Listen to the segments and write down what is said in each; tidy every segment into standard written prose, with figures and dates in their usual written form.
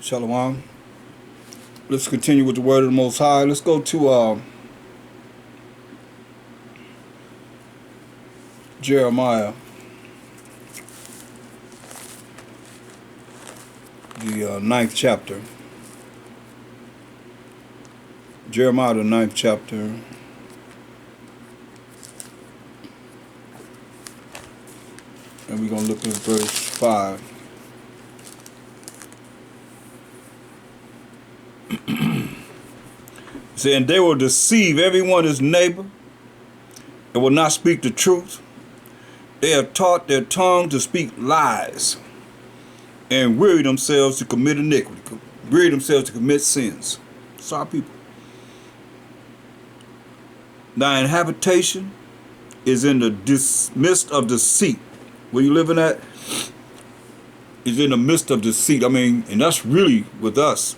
Shalom. Let's continue with the word of the Most High. Let's go to Jeremiah, the ninth chapter. Jeremiah, the ninth chapter. And we're going to look at verse 5. Saying they will deceive everyone his neighbor and will not speak the truth. They have taught their tongue to speak lies and weary themselves to commit iniquity, weary themselves to commit sins. Sorry people. Thy habitation is in the midst of deceit. Where you living at is in the midst of deceit. I mean, and that's really with us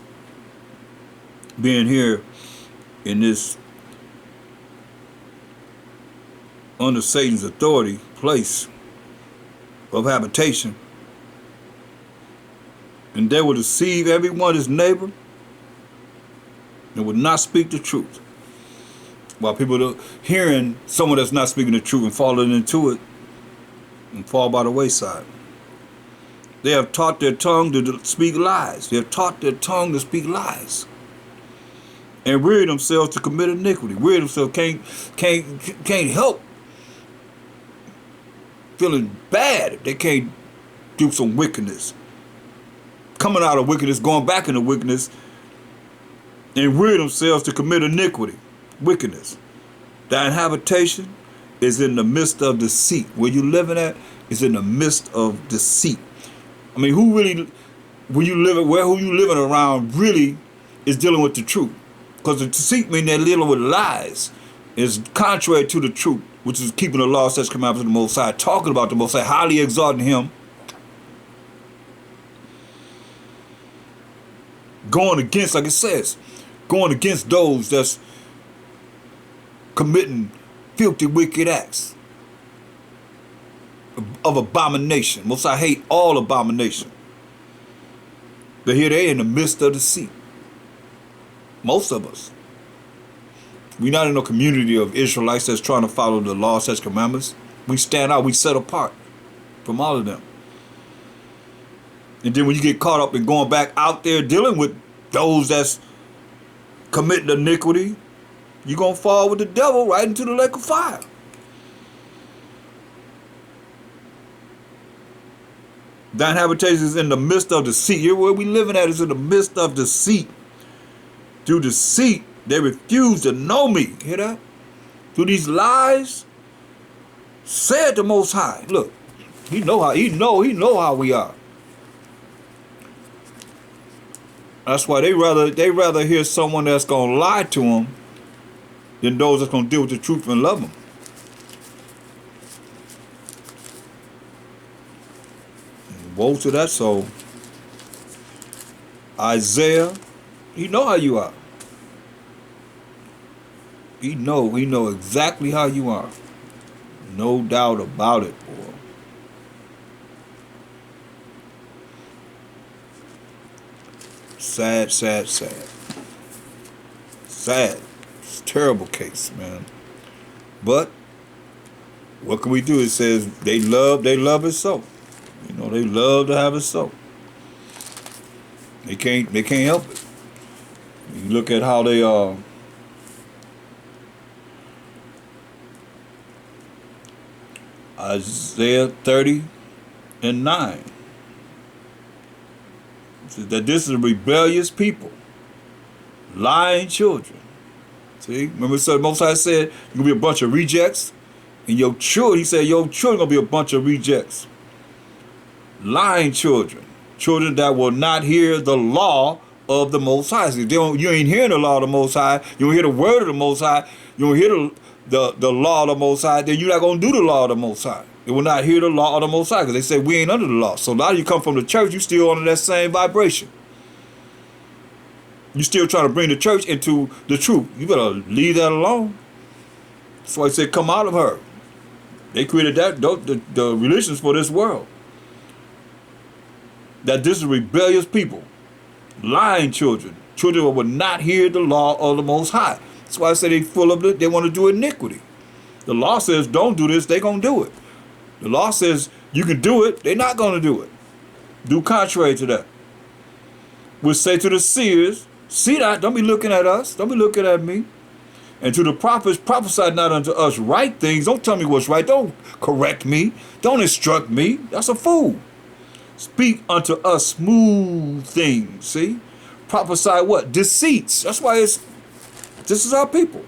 being here in this under Satan's authority place of habitation. And they will deceive everyone his neighbor and will not speak the truth. While people are hearing someone that's not speaking the truth and falling into it and fall by the wayside. They have taught their tongue to speak lies. They have taught their tongue to speak lies. And weary themselves to commit iniquity. Weary themselves can't help feeling bad if they can't do some wickedness. Coming out of wickedness, going back into wickedness, and weary themselves to commit iniquity, wickedness. Thine habitation is in the midst of deceit. Where you living at is in the midst of deceit. I mean, who you living around really is dealing with the truth. Because the deceit means they're dealing with lies. It's contrary to the truth, which is keeping the law, such commandments of the Most High, talking about the Most High, highly exalting Him, going against, like it says, going against those that's committing filthy, wicked acts of abomination. Most High hate all abomination. But here they in the midst of deceit. Most of us. We're not in a community of Israelites that's trying to follow the law, such commandments. We stand out, we set apart from all of them. And then when you get caught up in going back out there dealing with those that's committing iniquity, you're going to fall with the devil right into the lake of fire. Thine habitation is in the midst of deceit. Here where we living at is in the midst of deceit. Through deceit, they refuse to know me. Hear that? Through these lies, said the Most High. Look, he know how we are. That's why they rather hear someone that's gonna lie to them than those that's gonna deal with the truth and love them. And woe to that soul. Isaiah, he know how you are. He know exactly how you are. No doubt about it, boy. Sad, sad, sad. Sad. It's a terrible case, man. But what can we do? It says they love it so. You know, they love to have it so. They can't help it. You look at how they Isaiah 30:9 says that this is a rebellious people, lying children. See, remember so Most High said you're gonna be a bunch of rejects, and your children, he said your children gonna be a bunch of rejects, lying children, children that will not hear the law of the Most High. See, you ain't hearing the law of the Most High. You don't hear the word of the Most High. You don't hear the law of the Most High. Then you're not going to do the law of the Most High. They will not hear the law of the Most High because they say we ain't under the law. So now you come from the church, you still under that same vibration. You still trying to bring the church into the truth. You better leave that alone. That's why he said come out of her. They created the religions for this world. That this is rebellious people. lying children, children that would not hear the law of the Most High. That's why I say they full of it. They want to do iniquity. The law says don't do this, they gonna do it. The law says you can do it, they're not gonna do it. Do contrary to that. We'll say to the seers, see that, don't be looking at us, don't be looking at me. And to the prophets, prophesy not unto us right things. Don't tell me what's right. Don't correct me. Don't instruct me. That's a fool. Speak unto us smooth things. See? Prophesy what? Deceits. That's why this is our people.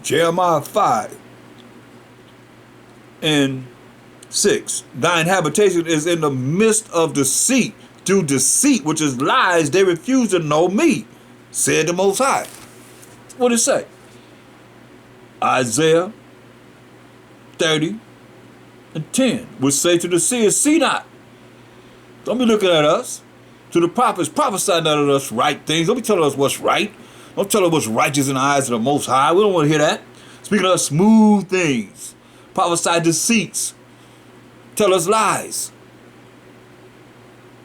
Jeremiah 5 and 6. Thine habitation is in the midst of deceit. Through deceit, which is lies, they refuse to know me, said the Most High. What did it say? Isaiah 30 and 10 would say to the seers, see not. Don't be looking at us. To the prophets, prophesy not at us right things. Don't be telling us what's right. Don't tell us what's righteous in the eyes of the Most High. We don't want to hear that. Speaking of smooth things. Prophesy deceits. Tell us lies.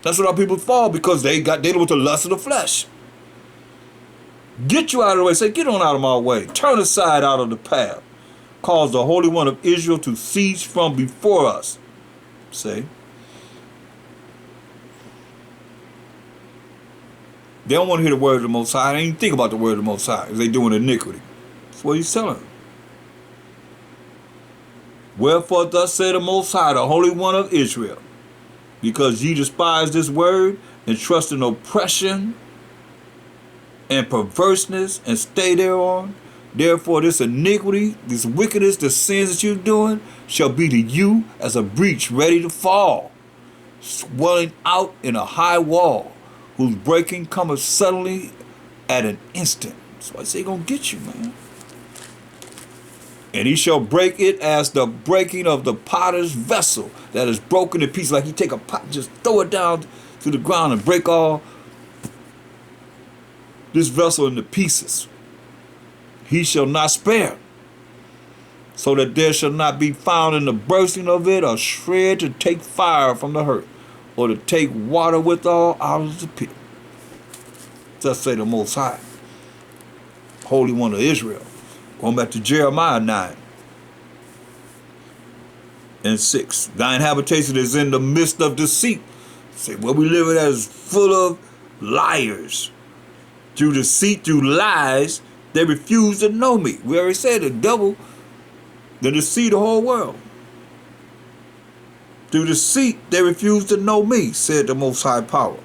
That's what our people fall, because they got dealing with the lust of the flesh. Get you out of the way. Say, get on out of my way. Turn aside out of the path. Cause the Holy One of Israel to cease from before us. Say. They don't want to hear the word of the Most High. They don't even think about the word of the Most High, because they doing iniquity. That's what he's telling them. Wherefore thus said the Most High, the Holy One of Israel, because ye despise this word and trust in oppression and perverseness and stay thereon, therefore this iniquity, this wickedness, the sins that you're doing shall be to you as a breach ready to fall, swelling out in a high wall, whose breaking cometh suddenly at an instant. So I say, gonna get you, man. And he shall break it as the breaking of the potter's vessel that is broken in pieces. Like you take a pot, just throw it down to the ground and break all this vessel into pieces. He shall not spare, so that there shall not be found in the bursting of it a shred to take fire from the hearth, or to take water withal out of the pit. Thus say the Most High, Holy One of Israel. Going back to Jeremiah 9 and 6. Thine habitation is in the midst of deceit. Say, what we live in is full of liars. Through deceit, through lies, they refuse to know me. We already said the devil, they deceive the whole world. Through deceit, they refuse to know me, said the Most High Power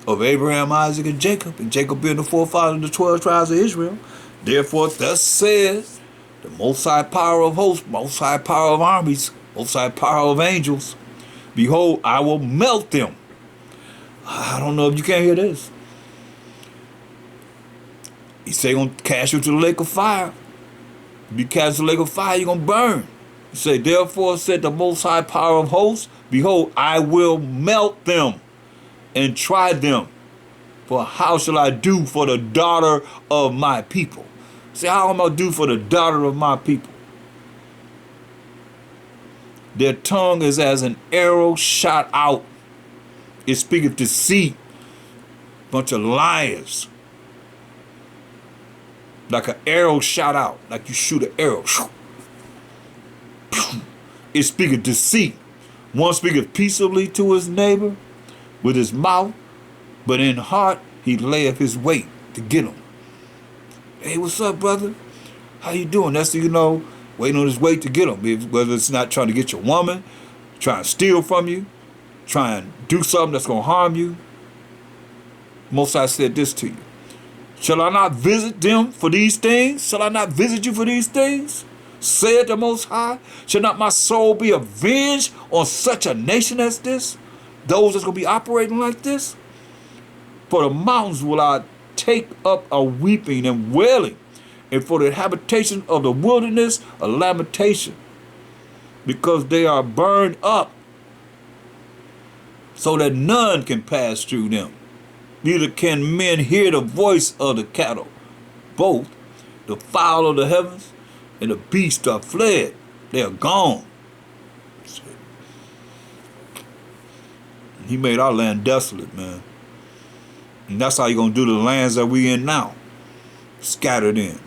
of Abraham, Isaac, and Jacob being the forefather of the 12 tribes of Israel. Therefore, thus says the Most High Power of hosts, Most High Power of armies, Most High Power of angels. Behold, I will melt them. I don't know if you can hear this. He say he's going to cast you to the lake of fire. If you cast the lake of fire, you're going to burn. He say, therefore said the Most High Power of hosts, behold, I will melt them and try them. For how shall I do for the daughter of my people? See, how am I do for the daughter of my people? Their tongue is as an arrow shot out. It speaketh deceit. Bunch of liars. Like an arrow shot out. Like you shoot an arrow. It speaketh deceit. One speaketh peaceably to his neighbor with his mouth, but in heart he layeth his weight to get him. Hey, what's up, brother? How you doing? That's, waiting on his weight to get him. Whether it's not trying to get your woman, trying to steal from you, trying to do something that's going to harm you. Most High said this to you. Shall I not visit them for these things? Shall I not visit you for these things? Said the Most High. Shall not my soul be avenged on such a nation as this? Those that's going to be operating like this? For the mountains will I take up a weeping and wailing, and for the habitation of the wilderness a lamentation, because they are burned up, so that none can pass through them. Neither can men hear the voice of the cattle. Both the fowl of the heavens and the beasts are fled. They are gone. He made our land desolate, man. And that's how you're going to do the lands that we in now. Scattered in.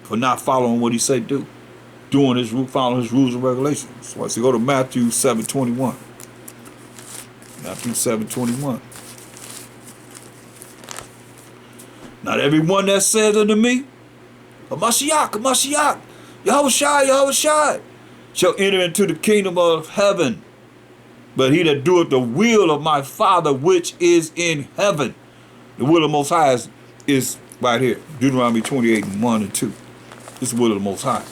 For not following what he said do. Following his rules and regulations. So let's go to Matthew 7:21. Matthew 7:21. Not everyone that says unto me, Mashiach, Mashiach, Yahweh, shall enter into the kingdom of heaven. But he that doeth the will of my Father which is in heaven. The will of the Most High is right here. Deuteronomy 28:1-2. This is the will of the Most High.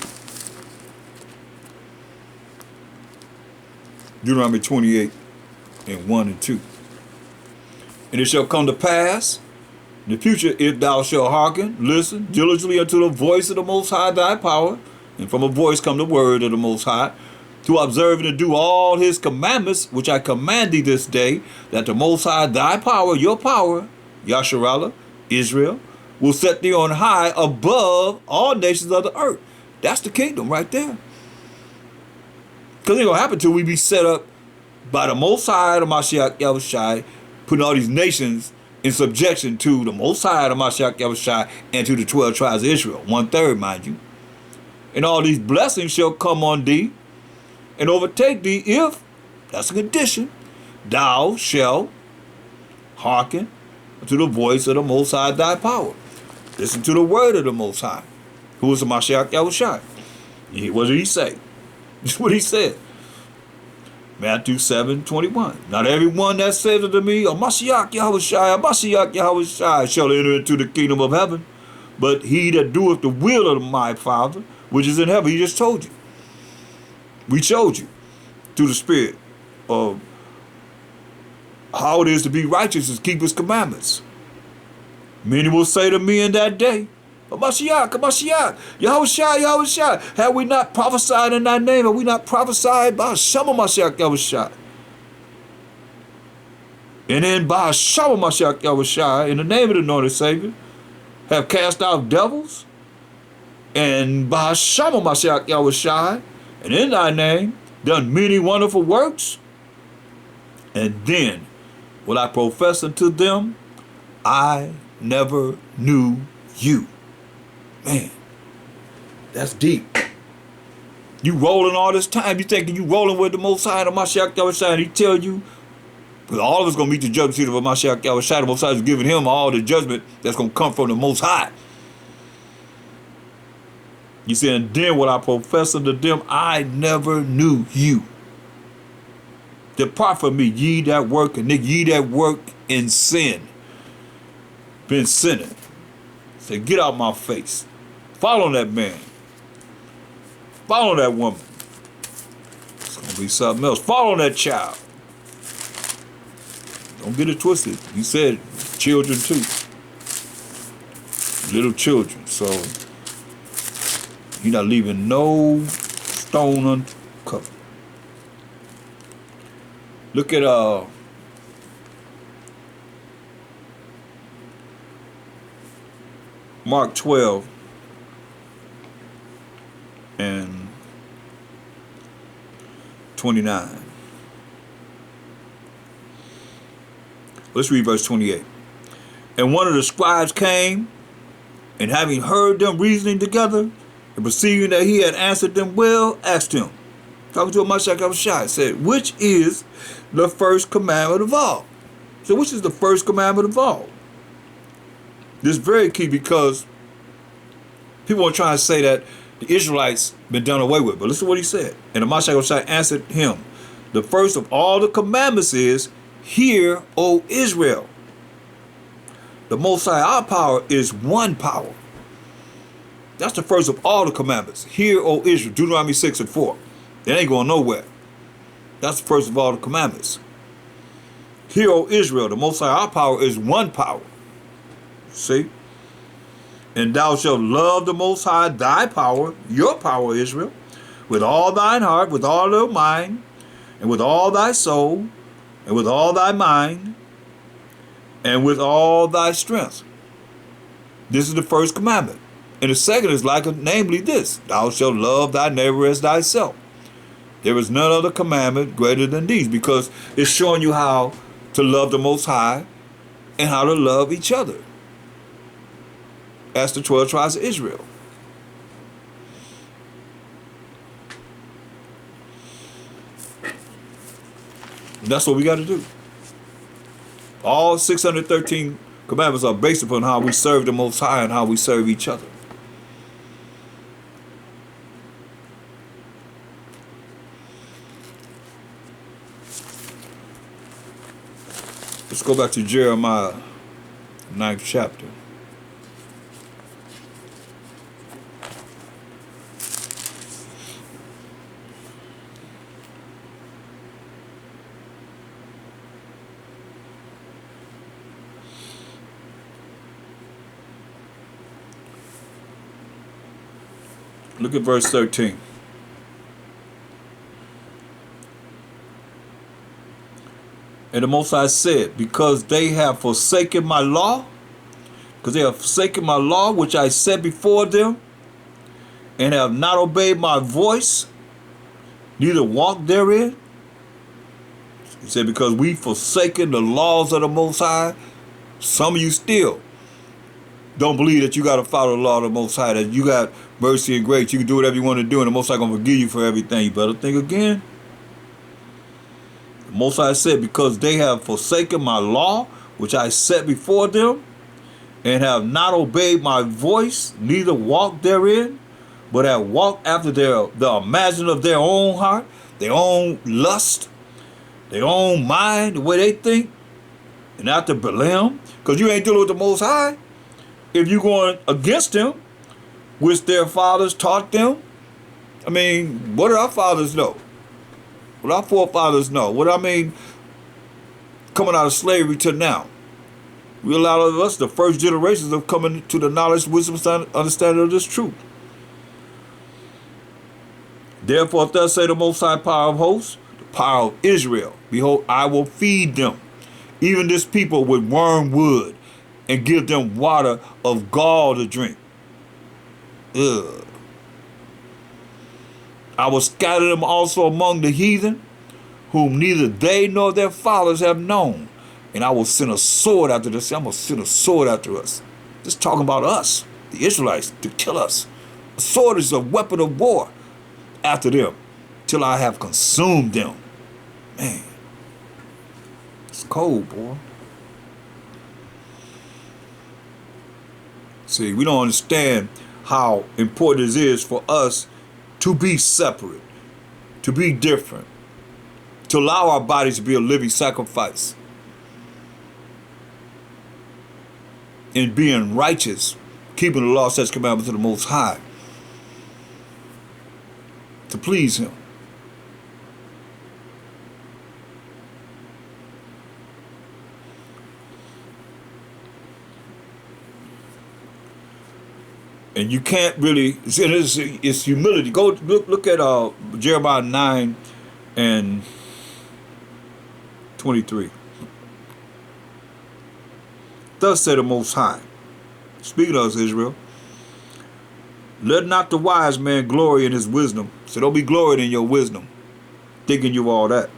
Deuteronomy 28:1-2. And it shall come to pass in the future, if thou shalt hearken, listen diligently unto the voice of the Most High thy power, and from a voice come the word of the Most High, to observe and to do all his commandments, which I command thee this day, that the Most High thy power, your power, Yasharallah, Israel, will set thee on high above all nations of the earth. That's the kingdom right there. Because it ain't going to happen until we be set up by the Most High, the Mashiach Yahushai, putting all these nations in subjection to the Most High, the Mashiach Yahushai, and to the 12 tribes of Israel. 1/3, mind you. And all these blessings shall come on thee and overtake thee if, that's a condition, thou shalt hearken to the voice of the Most High thy power. Listen to the word of the Most High, who is the Mashiach Yahushai. What did he say? This is what he said. Matthew 7:21. Not everyone that says unto me, Mashiach Yahushai, shall enter into the kingdom of heaven, but he that doeth the will of my Father, which is in heaven. He just told you. We showed you through the Spirit of how it is to be righteous and keep his commandments. Many will say to me in that day, Mashiach, Yahushai, have we not prophesied in thy name? Have we not prophesied by Shama Mashiach Yahushai? And then by Shama Mashiach Yahushai, in the name of the anointed Savior, have cast out devils? And by Shama Mashiach Yahushai, and in thy name, done many wonderful works? And then will I profess unto them, I never knew you. Man, that's deep. You rolling all this time, you thinking you rolling with the Most High, the Mashiach Yahushai, and he tell you, because all of us going to meet the judgment seat of the Mashiach Yahushai, the Most High is giving him all the judgment that's going to come from the Most High. He said, and then will I profess unto them, I never knew you. Depart from me, ye that work, and ye that work in sin. Been sinning. Say, get out my face. Follow that man. Follow that woman. It's going to be something else. Follow that child. Don't get it twisted. He said children too. Little children. So you're not leaving no stone uncovered. Look at Mark 12 and 29. Let's read verse 28. And one of the scribes came, and having heard them reasoning together, and perceiving that he had answered them well, asked him, talking to a Mashiach Yahushai, said, which is the first commandment of all? So which is the first commandment of all? This is very key because people are trying to say that the Israelites been done away with. But listen to what he said. And the Mashiach Yahushai answered him, the first of all the commandments is, hear, O Israel. The Most High, our power, is one power. That's the first of all the commandments. Hear, O Israel. Deuteronomy 6:4. It ain't going nowhere. That's the first of all the commandments. Hear, O Israel. The Most High, our power, is one power. See? And thou shalt love the Most High, thy power, your power, Israel, with all thine heart, with all thy mind, and with all thy soul, and with all thy mind, and with all thy strength. This is the first commandment. And the second is like it, namely this, thou shalt love thy neighbor as thyself. There is none other commandment greater than these, because it's showing you how to love the Most High and how to love each other as the 12 tribes of Israel. And that's what we got to do. All 613 commandments are based upon how we serve the Most High and how we serve each other. Let's go back to Jeremiah 9th chapter. Look at verse 13. And the Most High said, because they have forsaken my law, because they have forsaken my law, which I set before them, and have not obeyed my voice, neither walked therein. He said, because we forsaken the laws of the Most High, some of you still don't believe that you got to follow the law of the Most High, that you got mercy and grace, you can do whatever you want to do, and the Most High going to forgive you for everything. You better think again. The Most High said, because they have forsaken my law, which I set before them, and have not obeyed my voice, neither walked therein, but have walked after the imagination of their own heart, their own lust, their own mind, the way they think, and after Balaam, because you ain't dealing with the Most High. If you're going against them, which their fathers taught them, I mean, what did our fathers know? What our forefathers know? What I mean, coming out of slavery to now, we, a lot of us, the first generations of coming to the knowledge, wisdom, understanding of this truth. Therefore, thus say the Most High power of hosts, the power of Israel. Behold, I will feed them, even this people, with wormwood, and give them water of gall to drink. Ugh. I will scatter them also among the heathen, whom neither they nor their fathers have known. And I will send a sword after this. I'm going to send a sword after us. Just talking about us, the Israelites, to kill us. A sword is a weapon of war after them, till I have consumed them. Man, it's cold, boy. See, we don't understand how important it is for us to be separate, to be different, to allow our bodies to be a living sacrifice, and being righteous, keeping the law, statutes, commandments of the Most High, to please Him. And you can't really, it's humility. Go look at Jeremiah 9 and 23. Thus said the Most High, speaking of us, Israel, let not the wise man glory in his wisdom. So don't be glorying in your wisdom, thinking you all that.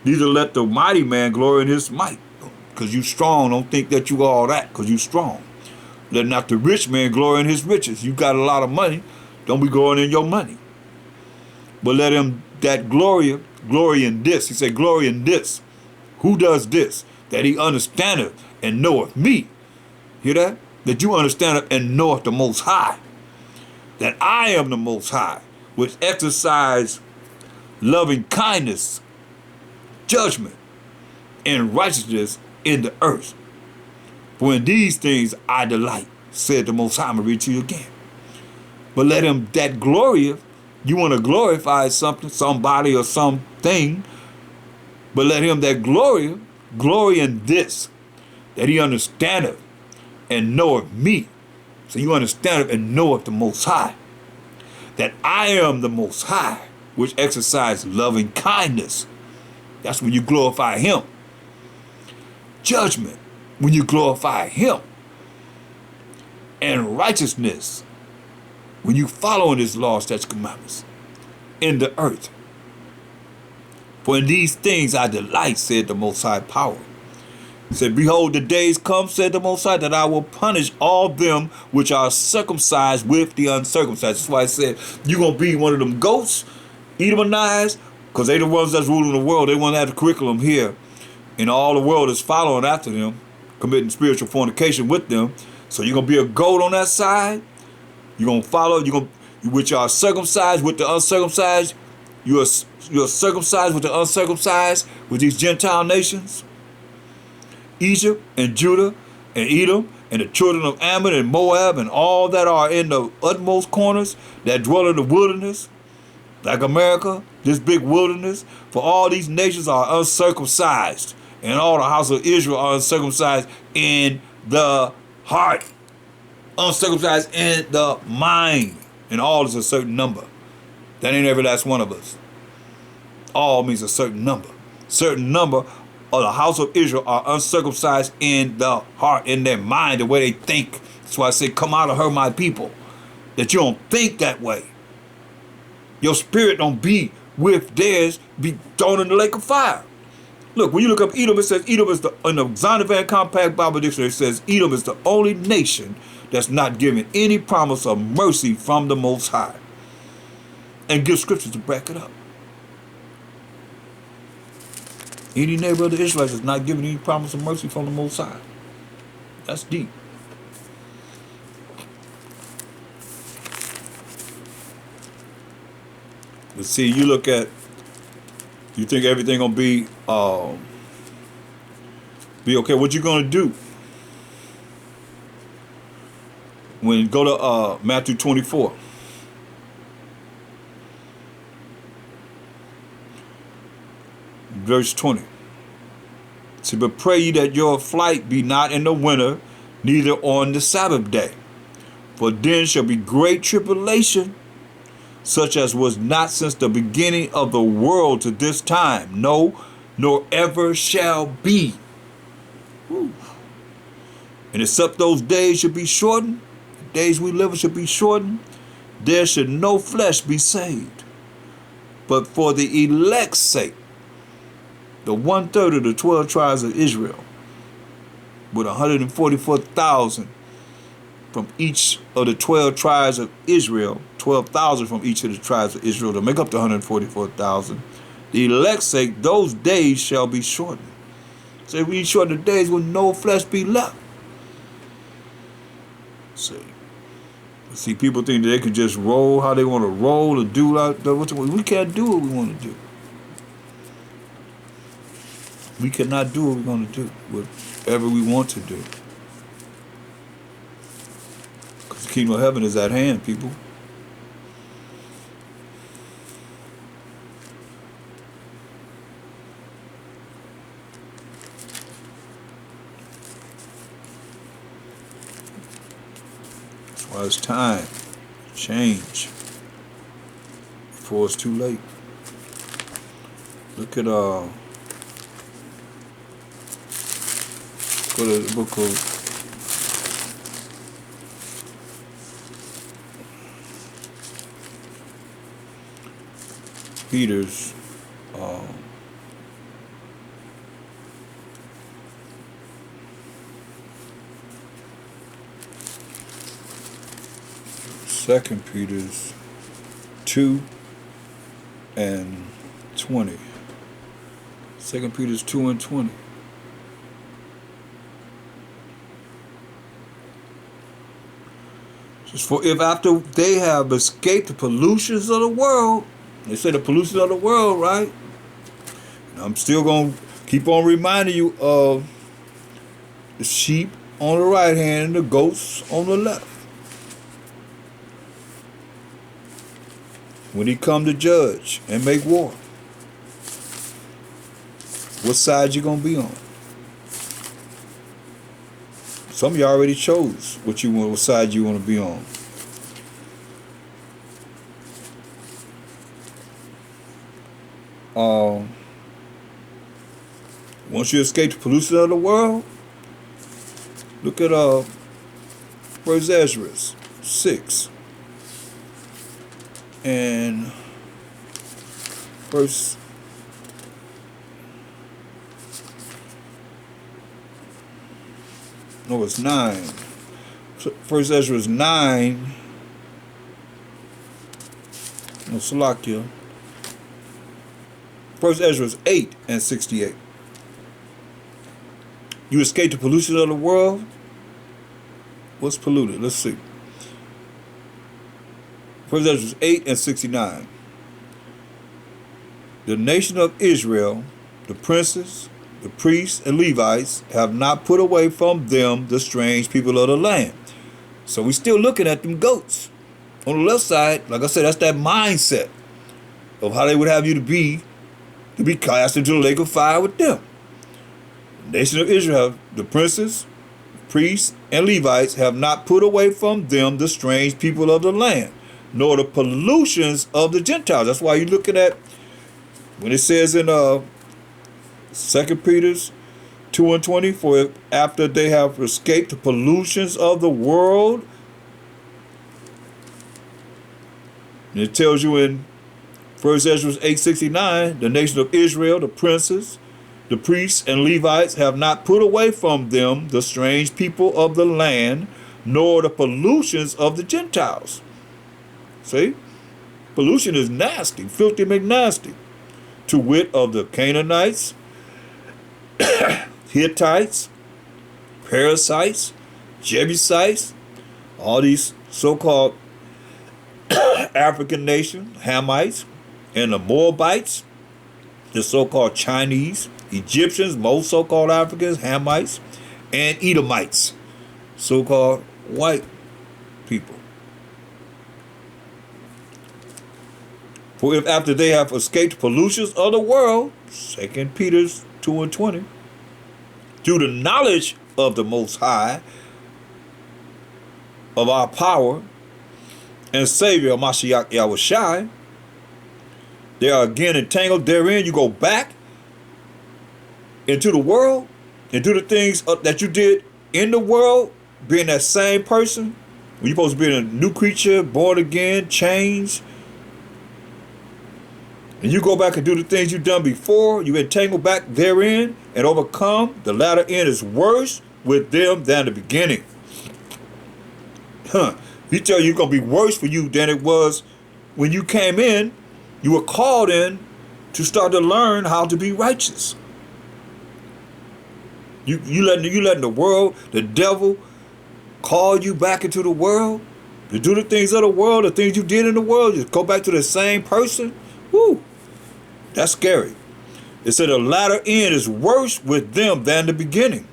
Neither let the mighty man glory in his might, because you strong. Don't think that you all that, because you strong. Let not the rich man glory in his riches. You got a lot of money. Don't be glorying in your money. But let him that glory in this. He said, glory in this. Who does this? That he understandeth and knoweth me. Hear that? That you understandeth and knoweth the Most High. That I am the Most High, which exercise loving kindness, judgment, and righteousness in the earth. For in these things I delight, said the Most High. I'm going to read to you again. But let him that glorieth, you want to glorify something, somebody or something, but let him that glorieth, glory in this, that he understandeth and knoweth me. So you understandeth and knoweth the Most High. That I am the Most High, which exercise loving kindness. That's when you glorify Him. Judgment, when you glorify Him. And righteousness, when you follow His laws, statutes, commandments in the earth. For in these things I delight, said the Most High. I'm going to read to you again. But let him that glorieth, glory in this, that he understandeth and knoweth me. So you understandeth and knoweth the Most High. That I am the Most High, which exercise loving kindness. Judgment, when you glorify Him. And righteousness, when you follow in His laws, statutes, commandments For in these things I delight, said the Most High Power. He said, behold, the days come, said the Most High, that I will punish all them which are circumcised with the uncircumcised. That's why I said, you're going to be one of them goats, Edomized, because they the ones that's ruling the world. They want to have the curriculum here. And all the world is following after them, committing spiritual fornication with them. So you're going to be a goat on that side. You're going to follow, which are circumcised with the uncircumcised. You're circumcised with the uncircumcised with these Gentile nations. Egypt and Judah and Edom and the children of Ammon and Moab and all that are in the utmost corners that dwell in the wilderness, like America, this big wilderness. For all these nations are uncircumcised, and all the house of Israel are uncircumcised in the heart, uncircumcised in the mind, and all is a certain number. That ain't every last one of us. All means a certain number. Certain number of the house of Israel are uncircumcised in the heart, in their mind, the way they think. That's why I say, come out of her, my people. That you don't think that way. Your spirit don't be with theirs, be thrown in the lake of fire. Look, when you look up Edom, it says Edom is in the Zondervan Compact Bible Dictionary, it says Edom is the only nation that's not given any promise of mercy from the Most High. And give scriptures to back it up. Any neighbor of the Israelites is not given any promise of mercy from the Most High. That's deep. But see, you look at, you think everything gonna be okay. What you gonna do when you go to Matthew 24? Verse 20. See, but pray ye that your flight be not in the winter, neither on the Sabbath day. For then shall be great tribulation, such as was not since the beginning of the world to this time, no, nor ever shall be. Woo. And except those days should be shortened, the days we live in should be shortened, there should no flesh be saved. But for the elect's sake, the 1/3 of the 12 tribes of Israel, with 144,000 from each of the 12 tribes of Israel, 12,000 from each of the tribes of Israel to make up the 144,000. The elect's sake, those days shall be shortened. So we shorten the days will no flesh be left. See, people think that they can just roll how they want to roll and do like that. We can't do what we want to do. We cannot do what we're going to do, whatever we want to do. Because the kingdom of heaven is at hand, people. That's why it's time to change before it's too late. Look at go to the book of Peter's Second Peter's 2 and 20. 2 Peter's 2 and 20. For if after they have escaped the pollutions of the world, they say the pollutions of the world, right? And I'm still going to keep on reminding you of the sheep on the right hand and the goats on the left. When he come to judge and make war, what side you going to be on? Some of you already chose what side you want to be on. Once you escape the pollution of the world, look at First Ezra 6 and verse No, it's 9. First Ezra is 9. No, Salakia. First Ezra is 8 and 68. You escape the pollution of the world. What's polluted? Let's see. First Ezra is 8 and 69. The nation of Israel, the princes, the priests, and Levites have not put away from them the strange people of the land. So we're still looking at them goats. On the left side, like I said, that's that mindset of how they would have you to be cast into the lake of fire with them. The nation of Israel, the princes, priests, and Levites have not put away from them the strange people of the land, nor the pollutions of the Gentiles. That's why you're looking at when it says in 2 Peter 2 and 20, for if after they have escaped the pollutions of the world, and it tells you in 1 Ezra 8:69, the nation of Israel, the princes, the priests, and Levites have not put away from them the strange people of the land, nor the pollutions of the Gentiles. See? Pollution is nasty, filthy McNasty. To wit, of the Canaanites, Hittites, Perizzites, Jebusites, all these so-called African nations, Hamites, and the Moabites, the so-called Chinese, Egyptians, most so-called Africans, Hamites, and Edomites, so-called white people. For if after they have escaped pollutions of the world, 2 Peter 2 and 20, through the knowledge of the Most High, of our power, and Savior, Mashiach i.u.c, they are again entangled therein. You go back into the world, into the things that you did in the world, being that same person, when you're supposed to be a new creature, born again, changed, and you go back and do the things you've done before, you entangle back therein and overcome, the latter end is worse with them than the beginning. He tell you it's going to be worse for you than it was when you came in. You were called in to start to learn how to be righteous. You letting the world, the devil, call you back into the world to do the things of the world, the things you did in the world, just go back to the same person. Woo, that's scary. It said the latter end is worse with them than the beginning.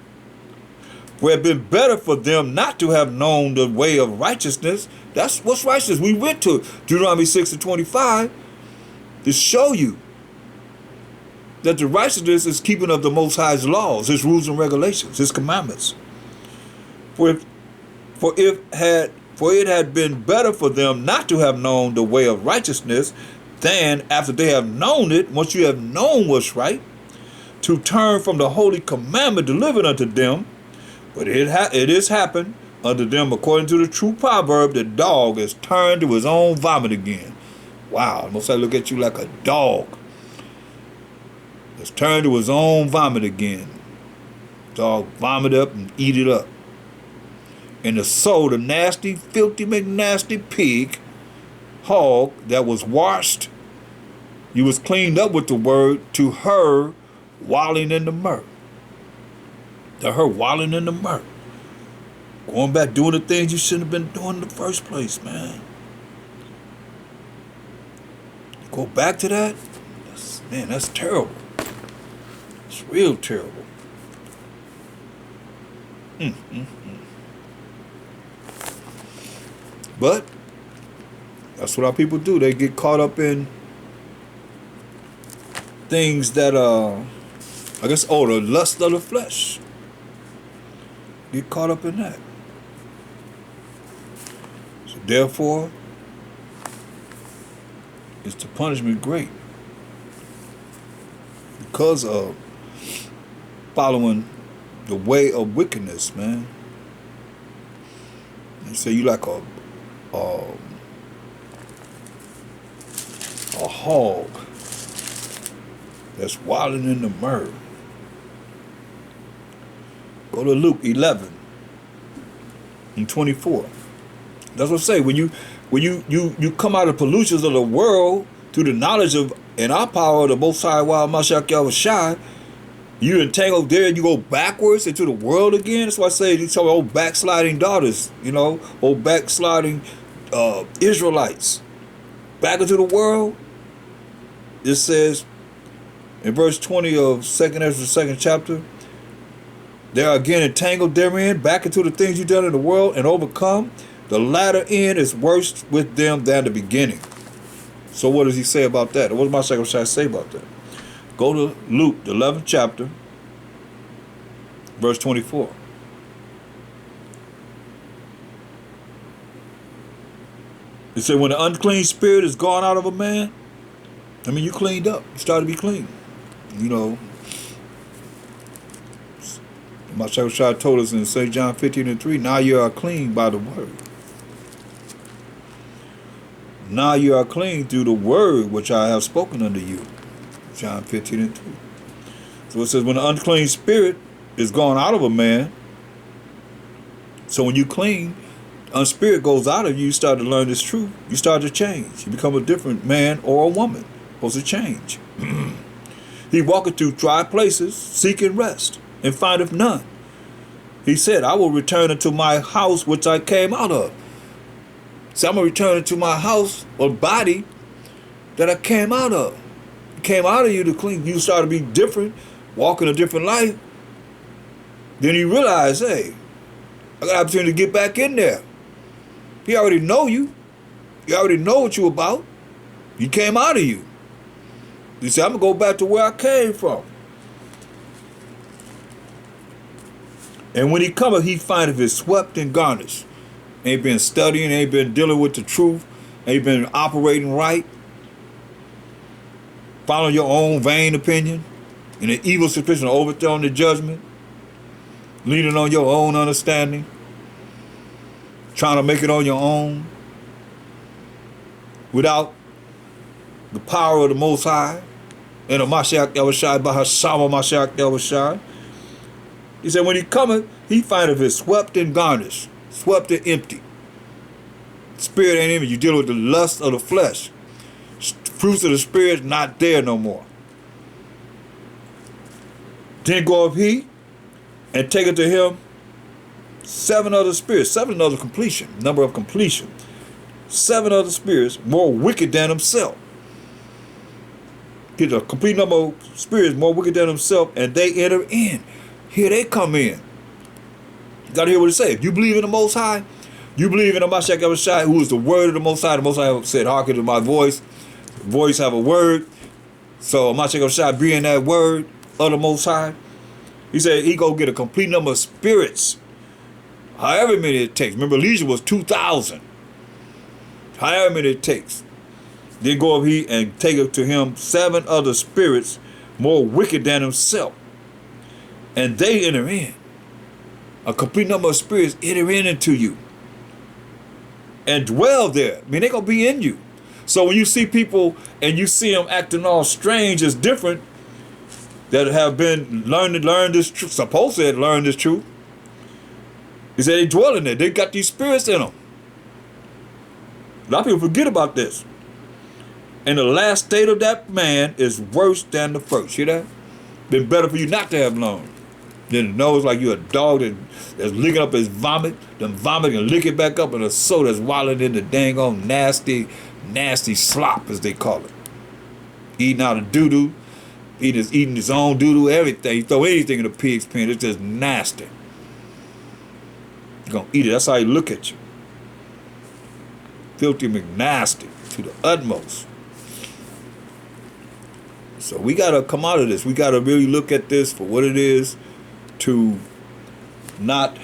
For it had been better for them not to have known the way of righteousness. That's what's righteous. We went to Deuteronomy 6 and 25 to show you that the righteousness is keeping of the Most High's laws, His rules and regulations, His commandments. For it had been better for them not to have known the way of righteousness than after they have known it, once you have known what's right, to turn from the holy commandment delivered unto them. But it has happened unto them according to the true proverb, the dog is turned to his own vomit again. Wow, Most High look at you like a dog. It's turned to his own vomit again. Dog vomit up and eat it up. And the soul, the nasty, filthy, McNasty pig, hog that was washed, he was cleaned up with the word, to her wallowing in the murk. To her wallowing in the murk. Going back doing the things you shouldn't have been doing in the first place, man. Go back to that? That's terrible. It's real terrible. But that's what our people do. They get caught up in things that the lust of the flesh. Get caught up in that. So therefore, is the punishment great because of following the way of wickedness, man. You say you like a hog that's wilding in the murk. Go to Luke 11 and 24. That's what I say. When you come out of pollutions of the world through the knowledge of and our power of the Most High Wild Mashiach Yahushua, you entangled there and you go backwards into the world again. That's why I say these old backsliding daughters, old backsliding Israelites back into the world. It says in verse 20 of 2nd Ezra, 2nd chapter, they are again entangled therein, back into the things you've done in the world and overcome. The latter end is worse with them than the beginning. So what does he say about that? What does my second shot say about that? Go to Luke, the 11th chapter, verse 24. It said, when the unclean spirit is gone out of a man, you cleaned up. You started to be clean. My second shot told us in St. John 15:3, now you are clean by the word. Now you are clean through the word which I have spoken unto you. John 15:3. So it says, when the unclean spirit is gone out of a man, so when you clean, the unspirit goes out of you, you start to learn this truth. You start to change. You become a different man or a woman. Supposed to change. He walketh through dry places, seeking rest, and findeth none. He said, I will return unto my house which I came out of. So I'm going to return into my house or body that I came out of. Came out of you to clean. You start to be different, walking a different life. Then you realize, hey, I got an opportunity to get back in there. He already know you. You already know what you about. He came out of you. You say, I'm going to go back to where I came from. And when he cometh, he findeth it swept and garnished. Ain't been studying, ain't been dealing with the truth, ain't been operating right. Following your own vain opinion, and an evil suspicion of overthrowing the judgment, leaning on your own understanding, trying to make it on your own, without the power of the Most High, and the Mashiach Yahushua, Bahashama Mashiach Yahushua. He said, when he cometh, he findeth it swept and garnished, swept and empty. Spirit ain't in it. You deal with the lust of the flesh. Fruits of the spirit not there no more. Then goeth he and taketh to him 7 other spirits, 7 other completion, number of completion. 7 other spirits more wicked than himself. Get a complete number of spirits more wicked than himself, and they enter in. Here they come in. You gotta hear what it says. If you believe in the Most High, you believe in the Mashiach Yahushua, who is the word of the Most High. The Most High said, hearken to my voice. The voice have a word. So Mashiach Yahushua being that word of the Most High, he said he go get a complete number of spirits. However many it takes. Remember, Elijah was 2,000. However many it takes. Then go up he and take to him 7 other spirits more wicked than himself. And they enter in. A complete number of spirits enter into you. And dwell there. They're going to be in you. So when you see people and you see them acting all strange, it's different, that have been learned this truth, supposed to have learned this truth. He said they dwell in there. They got these spirits in them. A lot of people forget about this. And the last state of that man is worse than the first. See that? Been better for you not to have learned than to know it's like you're a dog that's licking up his vomit, then vomit and lick it back up, and a soul that's wallowing in the dang on nasty slop, as they call it. Eating out of doo-doo, eating his own doo-doo, everything. You throw anything in a pig's pen, it's just nasty. You're going to eat it. That's how he look at you. Filthy McNasty to the utmost. So we got to come out of this. We got to really look at this for what it is, to not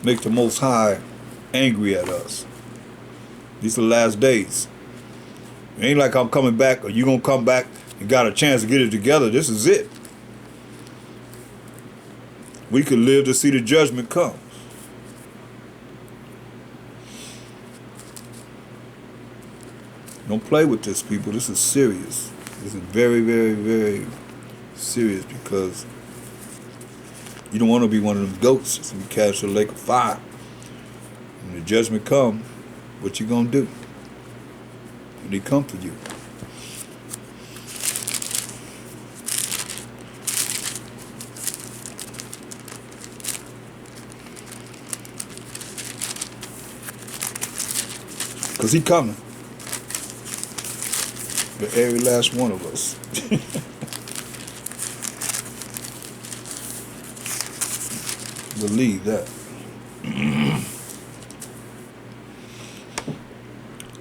make the Most High angry at us. These are the last days. It ain't like I'm coming back or you going to come back and got a chance to get it together. This is it. We could live to see the judgment come. Don't play with this, people. This is serious. This is very, very, very serious, because You don't want to be one of them goats that's going to be cast to the lake of fire. When the judgment come, what you going to do? When he come for you. Because he coming. For every last one of us. Believe that.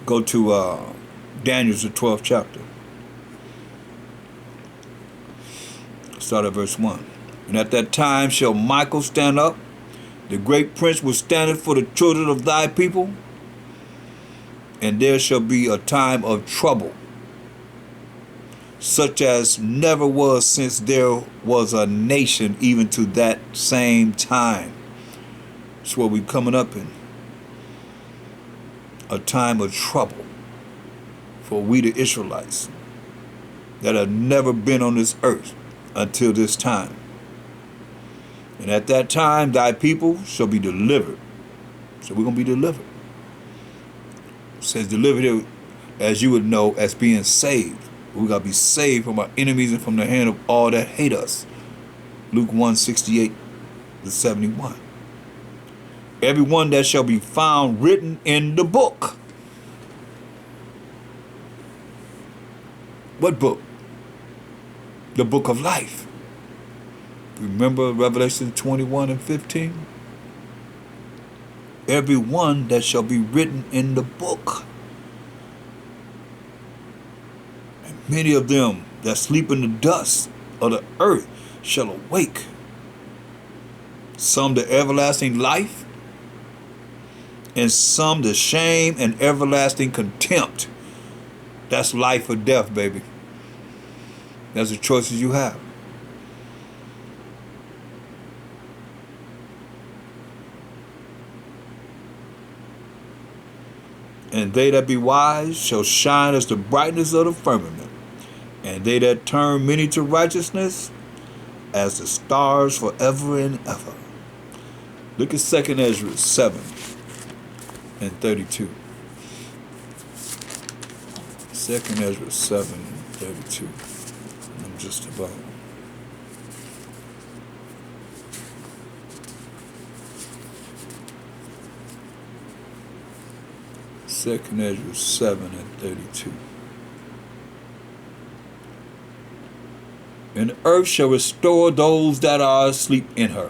Go to Daniel's the 12th chapter. Start at verse 1. And at that time shall Michael stand up, the great prince will stand for the children of thy people, and there shall be a time of trouble, such as never was since there was a nation, even to that same time. That's what we're coming up in. A time of trouble for we the Israelites that have never been on this earth until this time. And at that time thy people shall be delivered. So we're going to be delivered. It says delivered here, as you would know, as being saved. We got to be saved from our enemies and from the hand of all that hate us. Luke 1:68-71. Everyone that shall be found written in the book. What book? The book of life. Remember Revelation 21:15? Everyone that shall be written in the book. And many of them that sleep in the dust of the earth shall awake. Some to everlasting life, and some to shame and everlasting contempt. That's life or death, baby. That's the choices you have. And they that be wise shall shine as the brightness of the firmament, and they that turn many to righteousness as the stars forever and ever. Look at 2 Ezra 7:32. 2 Ezra 7:32. I'm just about. Second Ezra 7:32. And the earth shall restore those that are asleep in her,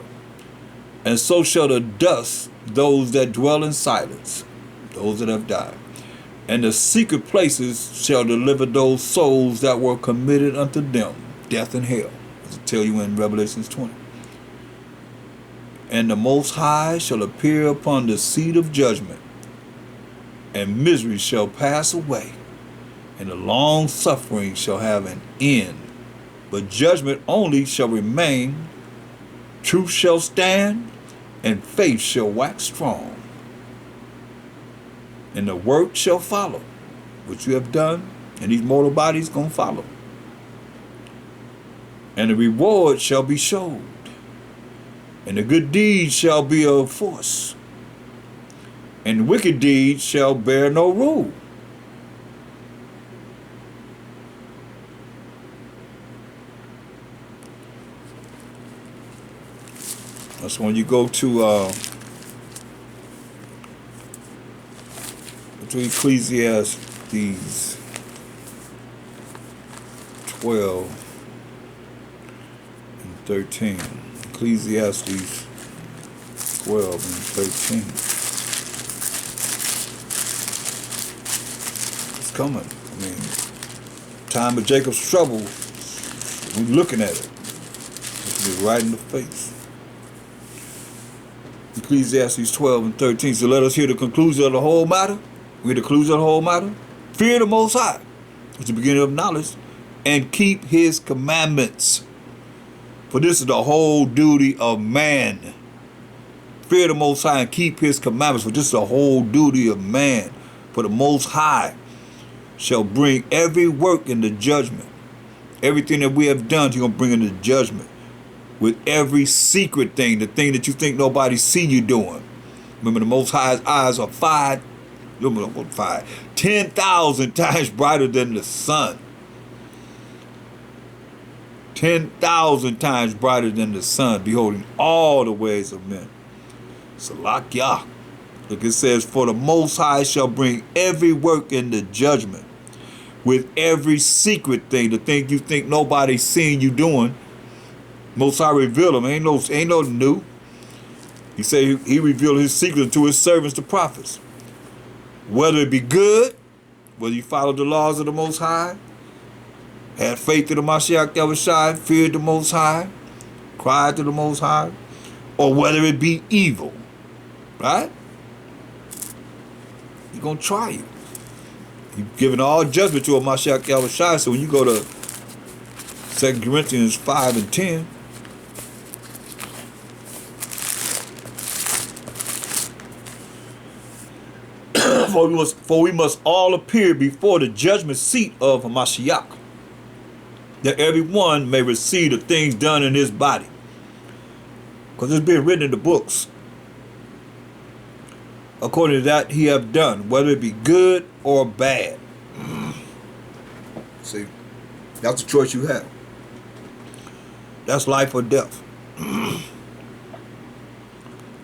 and so shall the dust those that dwell in silence, those that have died. And the secret places shall deliver those souls that were committed unto them, death and hell, as I tell you in Revelation 20. And the Most High shall appear upon the seat of judgment, and misery shall pass away, and the long suffering shall have an end. But judgment only shall remain, truth shall stand, and faith shall wax strong. And the work shall follow, which you have done, and these mortal bodies gonna follow. And the reward shall be showed, and the good deeds shall be of force, and wicked deeds shall bear no rule. That's when you go to Ecclesiastes 12:13. Ecclesiastes 12:13. It's coming. I mean, time of Jacob's trouble, we're looking at it. It's be right in the face. Ecclesiastes 12:13. So let us hear the conclusion of the whole matter. Read the conclusion of the whole matter. Fear the Most High, which is the beginning of knowledge, and keep his commandments. For this is the whole duty of man. Fear the Most High and keep his commandments. For this is the whole duty of man. For the Most High shall bring every work into judgment. Everything that we have done, he's going to bring into judgment. with every secret thing, the thing that you think nobody see you doing. Remember, the Most High's eyes are 10,000 times brighter than the sun. 10,000 times brighter than the sun, beholding all the ways of men. Salakyah. Look, it says, for the Most High shall bring every work into judgment, with every secret thing, the thing you think nobody's seeing you doing. Most High reveal them. Ain't no new. He said he revealed his secrets to his servants, the prophets. Whether it be good, whether you follow the laws of the Most High, had faith in the Mashiach Yahushua, feared the Most High, cried to the Most High, or whether it be evil, right? He's going to try you. He's giving all judgment to a Mashiach Yahushua. So when you go to 2 Corinthians 5 and 10, for we must all appear before the judgment seat of Mashiach, that every one may receive the things done in his body. Because it's been written in the books. According to that he have done, whether it be good or bad. See, that's the choice you have. That's life or death.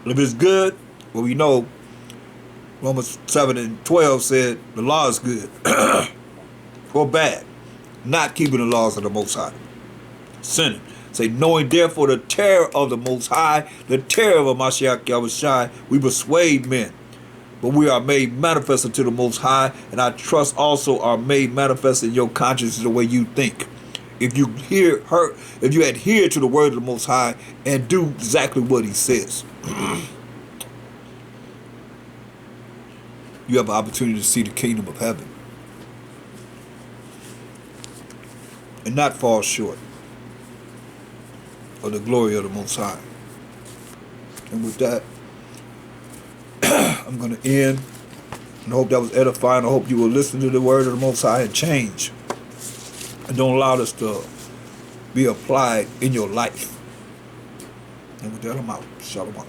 If it's good, well, we know Romans 7 and 12 said the law is good. Or bad. Not keeping the laws of the Most High. Sinning. Say, knowing therefore the terror of the Most High, the terror of Mashiach Yahushua, we persuade men. But we are made manifest unto the Most High, and I trust also are made manifest in your conscience the way you think. If you adhere to the word of the Most High and do exactly what he says, you have an opportunity to see the kingdom of heaven and not fall short of the glory of the Most High. And with that, I'm going to end, and I hope that was edifying. I hope you will listen to the word of the Most High and change, and don't allow this to be applied in your life. And with that, I'm out. Shalom.